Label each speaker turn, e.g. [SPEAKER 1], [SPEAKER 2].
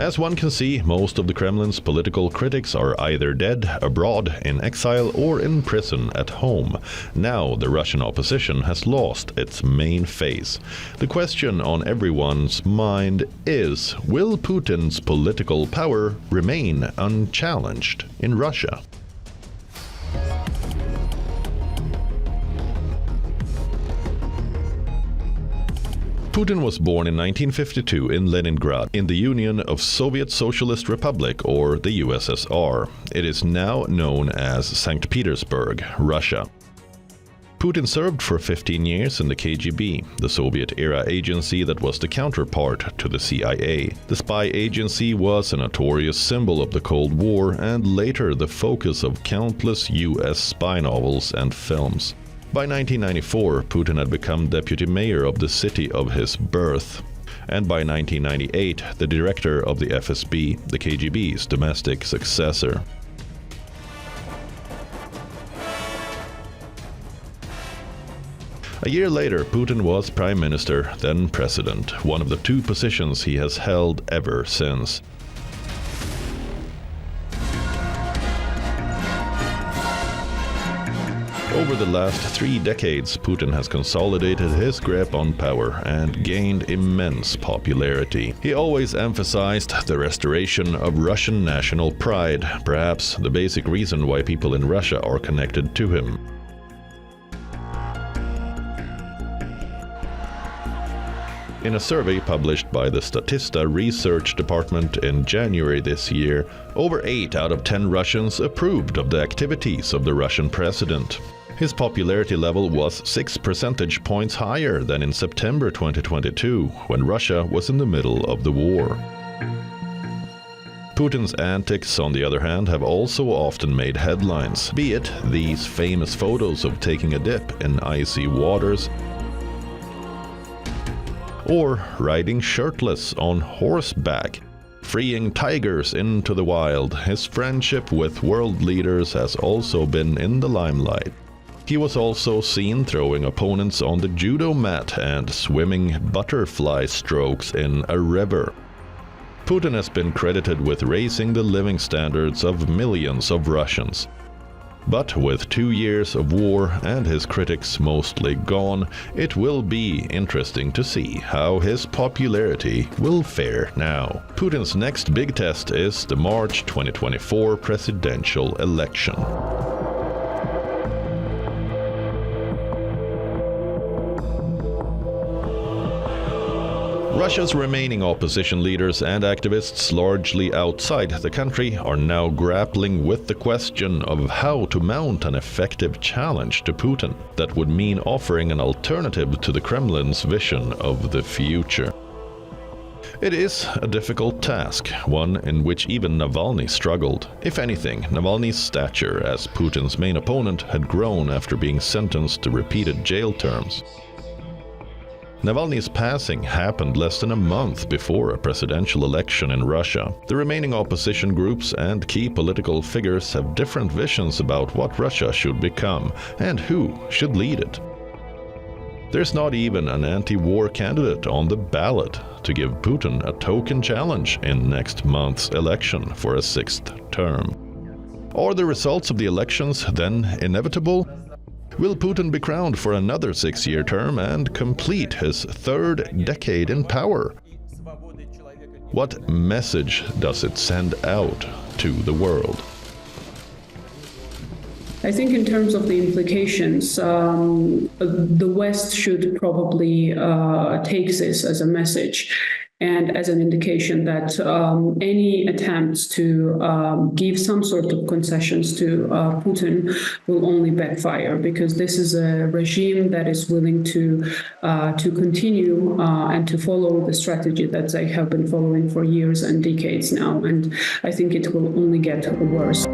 [SPEAKER 1] As one can see, most of the Kremlin's political critics are either dead, abroad, in exile, or in prison at home. Now the Russian opposition has lost its main face. The question on everyone's mind is, will Putin's political power remain unchallenged in Russia? Putin was born in 1952 in Leningrad, in the Union of Soviet Socialist Republic, or the USSR. It is now known as St. Petersburg, Russia. Putin served for 15 years in the KGB, the Soviet-era agency that was the counterpart to the CIA. The spy agency was a notorious symbol of the Cold War and later the focus of countless US spy novels and films. By 1994, Putin had become deputy mayor of the city of his birth, and by 1998, the director of the FSB, the KGB's domestic successor. A year later, Putin was prime minister, then president, one of the two positions he has held ever since. Over the last 3 decades, Putin has consolidated his grip on power and gained immense popularity. He always emphasized the restoration of Russian national pride, perhaps the basic reason why people in Russia are connected to him. In a survey published by the Statista Research Department in January this year, over 8 out of 10 Russians approved of the activities of the Russian president. His popularity level was 6 percentage points higher than in September 2022, when Russia was in the middle of the war. Putin's antics, on the other hand, have also often made headlines, be it these famous photos of taking a dip in icy waters, or riding shirtless on horseback, freeing tigers into the wild. His friendship with world leaders has also been in the limelight. He was also seen throwing opponents on the judo mat and swimming butterfly strokes in a river. Putin has been credited with raising the living standards of millions of Russians. But with 2 years of war and his critics mostly gone, it will be interesting to see how his popularity will fare now. Putin's next big test is the March 2024 presidential election. Russia's remaining opposition leaders and activists largely outside the country are now grappling with the question of how to mount an effective challenge to Putin that would mean offering an alternative to the Kremlin's vision of the future. It is a difficult task, one in which even Navalny struggled. If anything, Navalny's stature as Putin's main opponent had grown after being sentenced to repeated jail terms. Navalny's passing happened less than a month before a presidential election in Russia. The remaining opposition groups and key political figures have different visions about what Russia should become and who should lead it. There's not even an anti-war candidate on the ballot to give Putin a token challenge in next month's election for a 6th term. Are the results of the elections then inevitable? Will Putin be crowned for another 6-year term and complete his 3rd decade in power? What message does it send out to the world?
[SPEAKER 2] I think in terms of the implications, the West should probably take this as a message and as an indication that any attempts to give some sort of concessions to Putin will only backfire, because this is a regime that is willing to continue and to follow the strategy that they have been following for years and decades now. And I think it will only get worse.